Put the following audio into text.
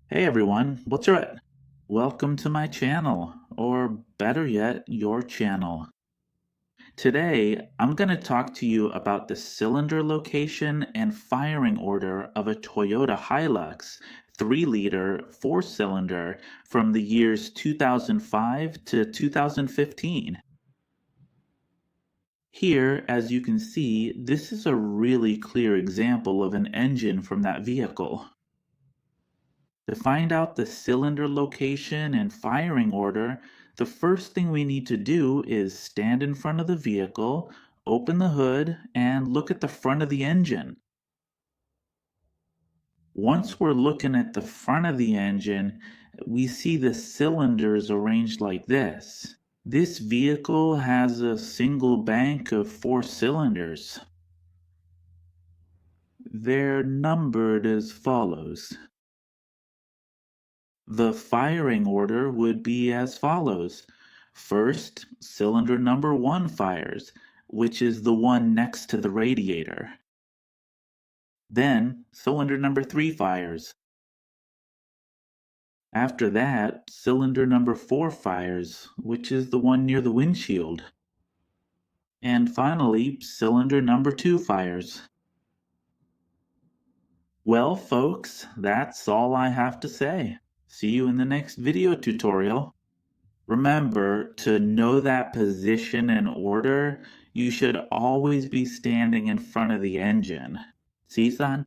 Hey everyone, what's up? Welcome to my channel, or better yet, your channel. Today, I'm going to talk to you about the cylinder location and firing order of a Toyota Hilux 3-liter 4-cylinder from the years 2005 to 2015. Here, as you can see, this is a really clear example of an engine from that vehicle. To find out the cylinder location and firing order, the first thing we need to do is stand in front of the vehicle, open the hood, and look at the front of the engine. Once we're looking at the front of the engine, we see the cylinders arranged like this. This vehicle has a single bank of 4 cylinders. They're numbered as follows. The firing order would be as follows. First, cylinder number 1 fires, which is the one next to the radiator. Then, cylinder number 3 fires. After that, cylinder number 4 fires, which is the one near the windshield. And finally, cylinder number 2 fires. Well, folks, that's all I have to say. See you in the next video tutorial. Remember, to know that position and order, you should always be standing in front of the engine. See, son?